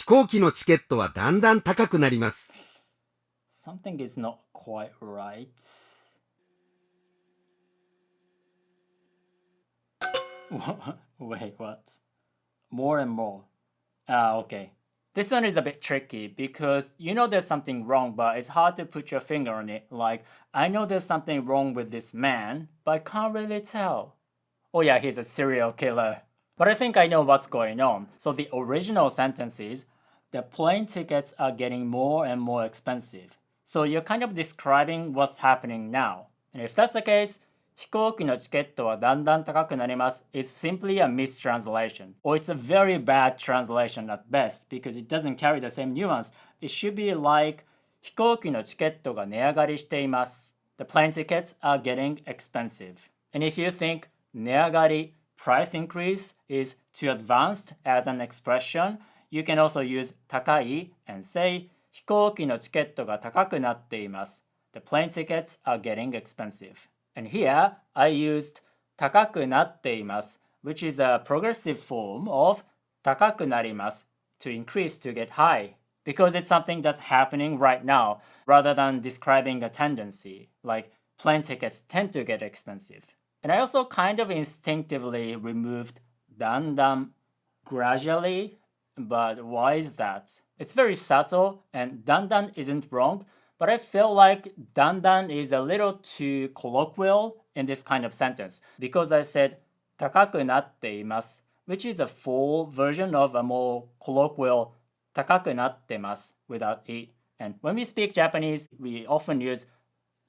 行機のチケットはだんだん高くなります。Something is not quite right. Wait, what? More and more. Okay. This one is a bit tricky because you know there's something wrong, but it's hard to put your finger on it. Like, I know there's something wrong with this man, but I can't really tell. Oh yeah, he's a serial killer. But I think I know what's going on. So the original sentence is, the plane tickets are getting more and more expensive. So you're kind of describing what's happening now. And if that's the case, 飛行機のチケットはだんだん高くなります is simply a mistranslation. Or it's a very bad translation at best because it doesn't carry the same nuance. It should be like 飛行機のチケットが値上がりしています. The plane tickets are getting expensive. And if you think 値上がり, price increase is too advanced as an expression, you can also use 高い and say 飛行機のチケットが高くなっています. The plane tickets are getting expensive. And here, I used 高くなっています, which is a progressive form of 高くなります to increase to get high, because it's something that's happening right now rather than describing a tendency, like plane tickets tend to get expensive. And I also kind of instinctively removed だんだん gradually, but why is that? It's very subtle and だんだん isn't wrong, but I feel like だんだん is a little too colloquial in this kind of sentence because I said 高くなっています, which is a full version of a more colloquial 高くなってます without e. And when we speak Japanese, we often use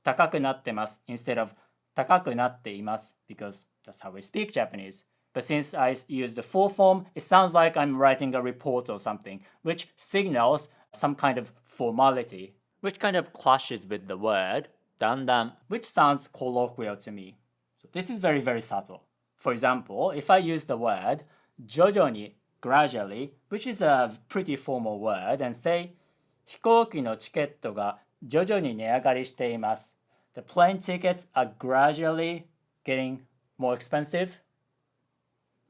高くなってます instead of 高くなっています because that's how we speak Japanese. But since I use the full form, it sounds like I'm writing a report or something, which signals some kind of formality, which kind of clashes with the word だんだん, which sounds colloquial to me. So this is very, very subtle. For example, if I use the word 徐々に gradually, which is a pretty formal word, and say 飛行機のチケットが徐々に値上がりしています. The plane tickets are gradually getting more expensive.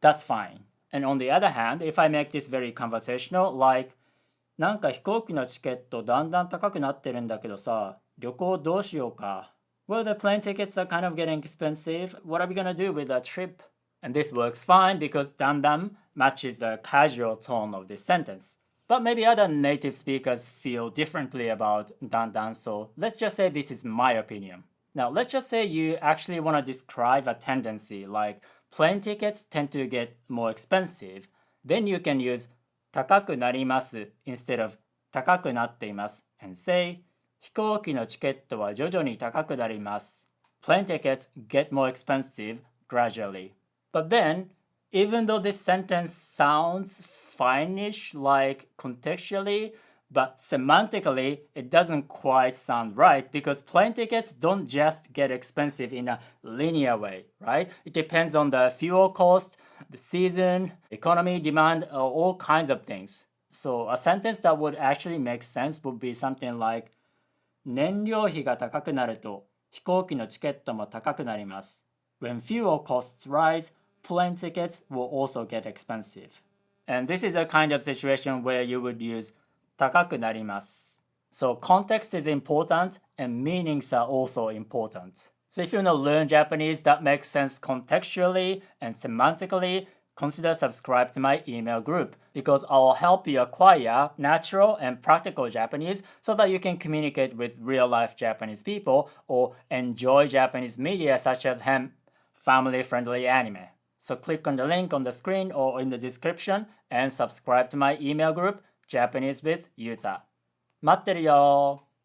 That's fine. And on the other hand, if I make this very conversational, like なんか飛行機のチケットだんだん高くなってるんだけどさ、旅行どうしようか。Well, the plane tickets are kind of getting expensive. What are we gonna do with that trip? And this works fine because だんだん matches the casual tone of this sentence. But maybe other native speakers feel differently about だんだん, so let's just say this is my opinion. Now, let's just say you actually want to describe a tendency like plane tickets tend to get more expensive. Then you can use 高くなります instead of 高くなっています and say 飛行機のチケットは徐々に高くなります. Plane tickets get more expensive gradually. But then, even though this sentence sounds fine-ish like contextually, but semantically, it doesn't quite sound right because plane tickets don't just get expensive in a linear way, right? It depends on the fuel cost, the season, economy, demand, all kinds of things. So a sentence that would actually make sense would be something like 燃料費が高くなると飛行機のチケットも高くなります. When fuel costs rise, plane tickets will also get expensive. And this is a kind of situation where you would use 高くなります. So context is important and meanings are also important. So if you want to learn Japanese that makes sense contextually and semantically, consider subscribe to my email group because I'll help you acquire natural and practical Japanese so that you can communicate with real-life Japanese people or enjoy Japanese media such as family-friendly anime. So click on the link on the screen or in the description and subscribe to my email group, Japanese with Yuta. 待ってるよ